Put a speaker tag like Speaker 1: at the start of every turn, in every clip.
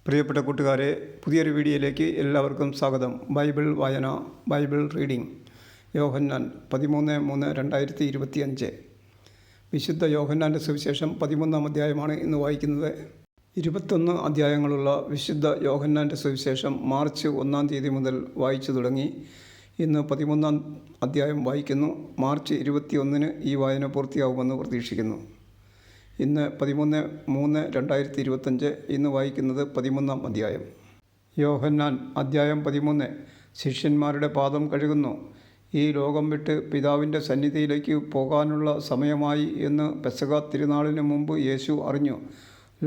Speaker 1: പ്രിയപ്പെട്ട കൂട്ടുകാരെ, പുതിയൊരു വീഡിയോയിലേക്ക് എല്ലാവർക്കും സ്വാഗതം. ബൈബിൾ വായന, ബൈബിൾ റീഡിംഗ്. യോഹന്നാൻ 13:3/2025. വിശുദ്ധ യോഹന്നാൻ്റെ സുവിശേഷം 13-ാം അധ്യായമാണ് ഇന്ന് വായിക്കുന്നത്. 21 അധ്യായങ്ങളുള്ള വിശുദ്ധ യോഹന്നാൻ്റെ സുവിശേഷം മാർച്ച് 1-ാം തീയതി മുതൽ വായിച്ചു തുടങ്ങി. ഇന്ന് 13-ാം അധ്യായം വായിക്കുന്നു. മാർച്ച് 21-ന് ഈ വായന പൂർത്തിയാവുമെന്ന് പ്രതീക്ഷിക്കുന്നു. ഇന്ന് 13/3/2025. ഇന്ന് വായിക്കുന്നത് 13-ാം അധ്യായം. യോഹന്നാൻ അധ്യായം 13. ശിഷ്യന്മാരുടെ പാദം കഴുകുന്നു. ഈ ലോകം വിട്ട് പിതാവിൻ്റെ സന്നിധിയിലേക്ക് പോകാനുള്ള സമയമായി എന്ന് പെസഹ തിരുനാളിന് മുമ്പ് യേശു അറിഞ്ഞു.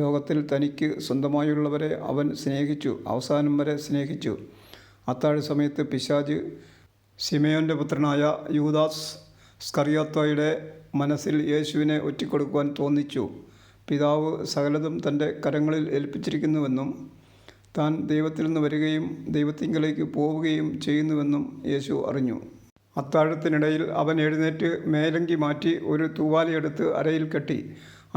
Speaker 1: ലോകത്തിൽ തനിക്ക് സ്വന്തമായുള്ളവരെ അവൻ സ്നേഹിച്ചു, അവസാനം വരെ സ്നേഹിച്ചു. അത്താഴ സമയത്ത് പിശാച് ശിമയോൻ്റെ പുത്രനായ യൂദാസ് സ്കറിയോത്തായുടെ മനസ്സിൽ യേശുവിനെ ഒറ്റിക്കൊടുക്കുവാൻ തോന്നിച്ചു. പിതാവ് സകലതും തൻ്റെ കരങ്ങളിൽ ഏൽപ്പിച്ചിരിക്കുന്നുവെന്നും താൻ ദൈവത്തിൽ നിന്ന് വരികയും ദൈവത്തിങ്കലേക്ക് പോവുകയും ചെയ്യുന്നുവെന്നും യേശു അറിഞ്ഞു. അത്താഴത്തിനിടയിൽ അവൻ എഴുന്നേറ്റ് മേലങ്കി മാറ്റി ഒരു തൂവാലയെടുത്ത് അരയിൽ കെട്ടി.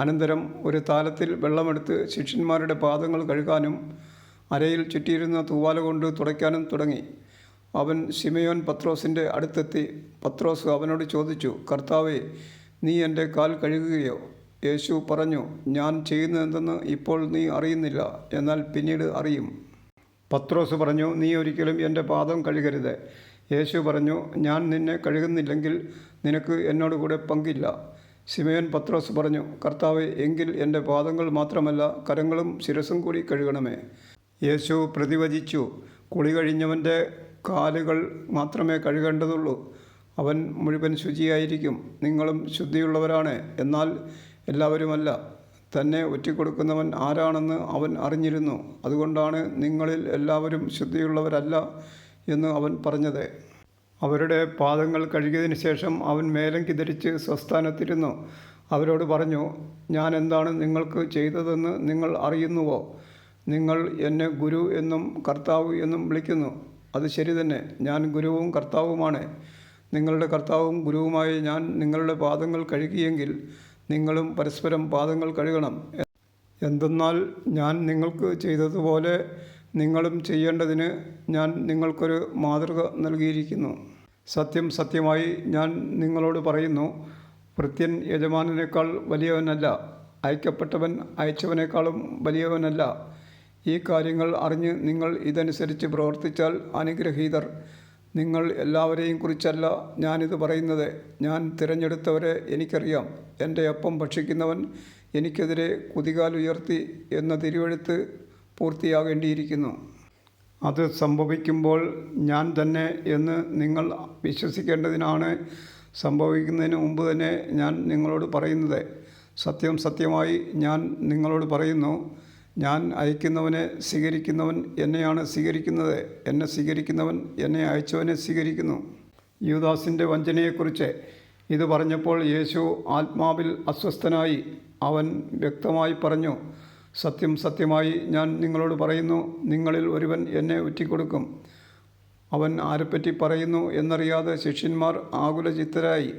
Speaker 1: അനന്തരം ഒരു താലത്തിൽ വെള്ളമെടുത്ത് ശിഷ്യന്മാരുടെ പാദങ്ങൾ കഴുകാനും അരയിൽ ചുറ്റിയിരുന്ന തൂവാല കൊണ്ട് തുടയ്ക്കാനും തുടങ്ങി. അവൻ ശിമയോൻ പത്രോസിൻ്റെ അടുത്തെത്തി. പത്രോസ് അവനോട് ചോദിച്ചു, കർത്താവേ, നീ എൻ്റെ കാൽ കഴുകുകയോ? യേശു പറഞ്ഞു, ഞാൻ ചെയ്യുന്നതെന്തെന്ന് ഇപ്പോൾ നീ അറിയുന്നില്ല, എന്നാൽ പിന്നീട് അറിയും. പത്രോസ് പറഞ്ഞു, നീ ഒരിക്കലും എൻ്റെ പാദം കഴുകരുത്. യേശു പറഞ്ഞു, ഞാൻ നിന്നെ കഴുകുന്നില്ലെങ്കിൽ നിനക്ക് എന്നോട് കൂടെ പങ്കില്ല. ശിമയോൻ പത്രോസ് പറഞ്ഞു, കർത്താവേ, എങ്കിൽ എൻ്റെ പാദങ്ങൾ മാത്രമല്ല കരങ്ങളും ശിരസും കൂടി കഴുകണമേ. യേശു പ്രതിവചിച്ചു, കുളി കഴിഞ്ഞവൻ്റെ കാലുകൾ മാത്രമേ കഴുകേണ്ടതുള്ളൂ. അവൻ മുഴുവൻ ശുചിയായിരിക്കും. നിങ്ങളും ശുദ്ധിയുള്ളവരാണ്, എന്നാൽ എല്ലാവരുമല്ല. തന്നെ ഒറ്റിക്കൊടുക്കുന്നവൻ ആരാണെന്ന് അവൻ അറിഞ്ഞിരുന്നു. അതുകൊണ്ടാണ് നിങ്ങളിൽ എല്ലാവരും ശുദ്ധിയുള്ളവരല്ല എന്ന് അവൻ പറഞ്ഞത്. അവരുടെ പാദങ്ങൾ കഴുകിയതിന് ശേഷം അവൻ മേലങ്കി ധരിച്ച് സ്വസ്ഥാനത്തിരുന്നു. അവരോട് പറഞ്ഞു, ഞാൻ എന്താണ് നിങ്ങൾക്ക് ചെയ്തതെന്ന് നിങ്ങൾ അറിയുന്നുവോ? നിങ്ങൾ എന്നെ ഗുരു എന്നും കർത്താവ് എന്നും വിളിക്കുന്നു. അത് ശരി തന്നെ, ഞാൻ ഗുരുവും കർത്താവുമാണ്. നിങ്ങളുടെ കർത്താവും ഗുരുവുമായ ഞാൻ നിങ്ങളുടെ പാദങ്ങൾ കഴുകിയെങ്കിൽ നിങ്ങളും പരസ്പരം പാദങ്ങൾ കഴുകണം. എന്തെന്നാൽ ഞാൻ നിങ്ങൾക്ക് ചെയ്തതുപോലെ നിങ്ങളും ചെയ്യേണ്ടതിന് ഞാൻ നിങ്ങൾക്കൊരു മാതൃക നൽകിയിരിക്കുന്നു. സത്യം സത്യമായി ഞാൻ നിങ്ങളോട് പറയുന്നു, ഭൃത്യൻ യജമാനനേക്കാൾ വലിയവനല്ല, അയക്കപ്പെട്ടവൻ അയച്ചവനേക്കാളും വലിയവനല്ല. ഈ കാര്യങ്ങൾ അറിഞ്ഞ് നിങ്ങൾ ഇതനുസരിച്ച് പ്രവർത്തിച്ചാൽ അനുഗ്രഹീതർ. നിങ്ങൾ എല്ലാവരെയും കുറിച്ചല്ല ഞാനിത് പറയുന്നത്. ഞാൻ തിരഞ്ഞെടുത്തവരെ എനിക്കറിയാം. എൻ്റെ അപ്പം ഭക്ഷിക്കുന്നവൻ എനിക്കെതിരെ കുതികാൽ ഉയർത്തി എന്ന തിരുവെഴുത്ത് പൂർത്തിയാകേണ്ടിയിരിക്കുന്നു. അത് സംഭവിക്കുമ്പോൾ ഞാൻ തന്നെ എന്ന് നിങ്ങൾ വിശ്വസിക്കേണ്ടതിനാണ് സംഭവിക്കുന്നതിന് മുമ്പ് തന്നെ ഞാൻ നിങ്ങളോട് പറയുന്നത്. സത്യം സത്യമായി ഞാൻ നിങ്ങളോട് പറയുന്നു, ഞാൻ അയക്കുന്നവനെ സ്വീകരിക്കുന്നവൻ എന്നെയാണ് സ്വീകരിക്കുന്നത്. എന്നെ സ്വീകരിക്കുന്നവൻ എന്നെ അയച്ചവനെ സ്വീകരിക്കുന്നു. യൂദാസിൻ്റെ വഞ്ചനയെക്കുറിച്ച് ഇത് പറഞ്ഞപ്പോൾ യേശു ആത്മാവിൽ അസ്വസ്ഥനായി. അവൻ വ്യക്തമായി പറഞ്ഞു, സത്യം സത്യമായി ഞാൻ നിങ്ങളോട് പറയുന്നു, നിങ്ങളിൽ ഒരുവൻ എന്നെ ഒറ്റിക്കൊടുക്കും. അവൻ ആരെപ്പറ്റി പറയുന്നു എന്നറിയാതെ ശിഷ്യന്മാർ ആകുലചിത്തരായി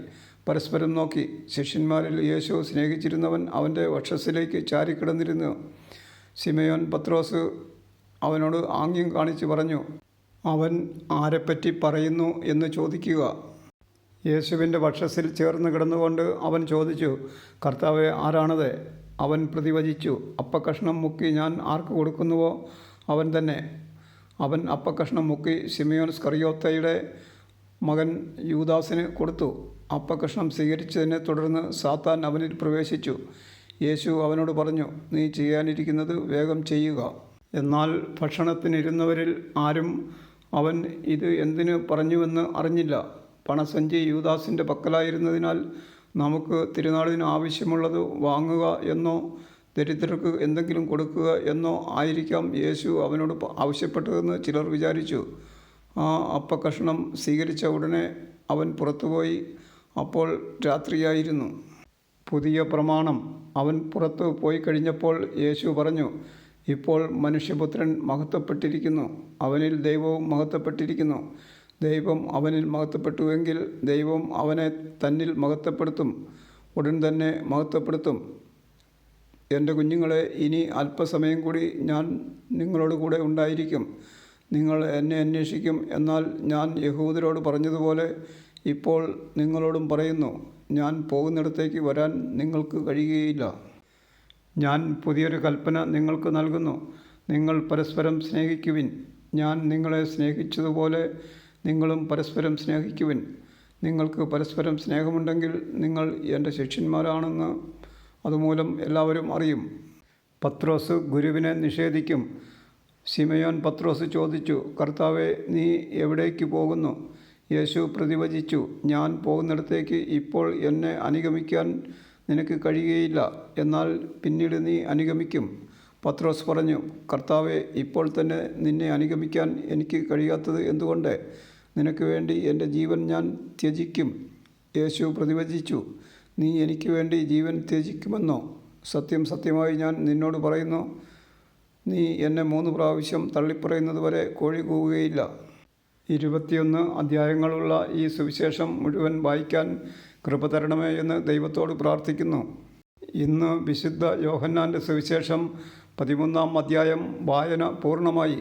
Speaker 1: പരസ്പരം നോക്കി. ശിഷ്യന്മാരിൽ യേശു സ്നേഹിച്ചിരുന്നവൻ അവൻ്റെ വക്ഷസ്സിലേക്ക് ചാരിക്കിടന്നിരുന്നു. ശിമയോൻ പത്രോസ് അവനോട് ആംഗ്യം കാണിച്ച് പറഞ്ഞു, അവൻ ആരെപ്പറ്റി പറയുന്നു എന്ന് ചോദിക്കുക. യേശുവിൻ്റെ വക്ഷസ്സിൽ ചേർന്ന് കിടന്നുകൊണ്ട് അവൻ ചോദിച്ചു, കർത്താവേ, ആരാണത്? അവൻ പ്രതിവചിച്ചു, അപ്പക്കഷ്ണം മുക്കി ഞാൻ ആർക്ക് കൊടുക്കുന്നുവോ അവൻ തന്നെ. അവൻ അപ്പക്കഷ്ണം മുക്കി ശിമയോൻ സ്കറിയോത്തയുടെ മകൻ യൂദാസിന് കൊടുത്തു. അപ്പക്കഷ്ണം സ്വീകരിച്ചതിനെ തുടർന്ന് സാത്താൻ അവനിൽ പ്രവേശിച്ചു. യേശു അവനോട് പറഞ്ഞു, നീ ചെയ്യാനിരിക്കുന്നത് വേഗം ചെയ്യുക. എന്നാൽ ഭക്ഷണത്തിനിരുന്നവരിൽ ആരും അവൻ ഇത് എന്തിനു പറഞ്ഞുവെന്ന് അറിഞ്ഞില്ല. പണസഞ്ചി യൂദാസിൻ്റെ പക്കലായിരുന്നതിനാൽ നമുക്ക് തിരുനാളിന് ആവശ്യമുള്ളത് വാങ്ങുക എന്നോ ദരിദ്രർക്ക് എന്തെങ്കിലും കൊടുക്കുക എന്നോ ആയിരിക്കാം യേശു അവനോട് ആവശ്യപ്പെട്ടതെന്ന് ചിലർ വിചാരിച്ചു. ആ അപ്പക്കഷ്ണം സ്വീകരിച്ച ഉടനെ അവൻ പുറത്തുപോയി. അപ്പോൾ രാത്രിയായിരുന്നു. പുതിയ പ്രമാണം. അവൻ പുറത്തു പോയി കഴിഞ്ഞപ്പോൾ യേശു പറഞ്ഞു, ഇപ്പോൾ മനുഷ്യപുത്രൻ മഹത്വപ്പെട്ടിരിക്കുന്നു, അവനിൽ ദൈവവും മഹത്വപ്പെട്ടിരിക്കുന്നു. ദൈവം അവനിൽ മഹത്വപ്പെട്ടുവെങ്കിൽ ദൈവം അവനെ തന്നിൽ മഹത്വപ്പെടുത്തും, ഉടൻ തന്നെ മഹത്വപ്പെടുത്തും എൻ്റെ കുഞ്ഞുങ്ങളെ, ഇനി അല്പസമയം കൂടി ഞാൻ നിങ്ങളോട് കൂടെ ഉണ്ടായിരിക്കും. നിങ്ങൾ എന്നെ അന്വേഷിക്കും. എന്നാൽ ഞാൻ യഹൂദരോട് പറഞ്ഞതുപോലെ ഇപ്പോൾ നിങ്ങളോടും പറയുന്നു, ഞാൻ പോകുന്നിടത്തേക്ക് വരാൻ നിങ്ങൾക്ക് കഴിയുകയില്ല. ഞാൻ പുതിയൊരു കൽപ്പന നിങ്ങൾക്ക് നൽകുന്നു. നിങ്ങൾ പരസ്പരം സ്നേഹിക്കുവിൻ. ഞാൻ നിങ്ങളെ സ്നേഹിച്ചതുപോലെ നിങ്ങളും പരസ്പരം സ്നേഹിക്കുവിൻ. നിങ്ങൾക്ക് പരസ്പരം സ്നേഹമുണ്ടെങ്കിൽ നിങ്ങൾ എൻ്റെ ശിഷ്യന്മാരാണെന്ന് അതുമൂലം എല്ലാവരും അറിയും. പത്രോസ് ഗുരുവിനെ നിഷേധിക്കും. ശിമയോൻ പത്രോസ് ചോദിച്ചു, കർത്താവേ, നീ എവിടേക്ക് പോകുന്നു? യേശു പ്രതിവചിച്ചു, ഞാൻ പോകുന്നിടത്തേക്ക് ഇപ്പോൾ എന്നെ അനുഗമിക്കാൻ നിനക്ക് കഴിയുകയില്ല, എന്നാൽ പിന്നീട് നീ അനുഗമിക്കും. പത്രോസ് പറഞ്ഞു, കർത്താവേ, ഇപ്പോൾ തന്നെ നിന്നെ അനുഗമിക്കാൻ എനിക്ക് കഴിയാത്തത് എന്തുകൊണ്ട്? നിനക്ക് വേണ്ടി എൻ്റെ ജീവൻ ഞാൻ ത്യജിക്കും. യേശു പ്രതിവചിച്ചു, നീ എനിക്ക് വേണ്ടി ജീവൻ ത്യജിക്കുമെന്നോ? സത്യം സത്യമായി ഞാൻ നിന്നോട് പറയുന്നു, നീ എന്നെ 3 പ്രാവശ്യം തള്ളിപ്പറയുന്നത് വരെ കോഴി കൂവുകയില്ല. 21 അധ്യായങ്ങളുള്ള ഈ സുവിശേഷം മുഴുവൻ വായിക്കാൻ കൃപ തരണമേ എന്ന് ദൈവത്തോട് പ്രാർത്ഥിക്കുന്നു. ഇന്ന് വിശുദ്ധ യോഹന്നാൻ്റെ സുവിശേഷം 13-ാം അധ്യായം വായന പൂർണ്ണമായി.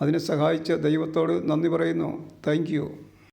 Speaker 1: അതിനെ സഹായിച്ച ദൈവത്തോട് നന്ദി പറയുന്നു. Thank you.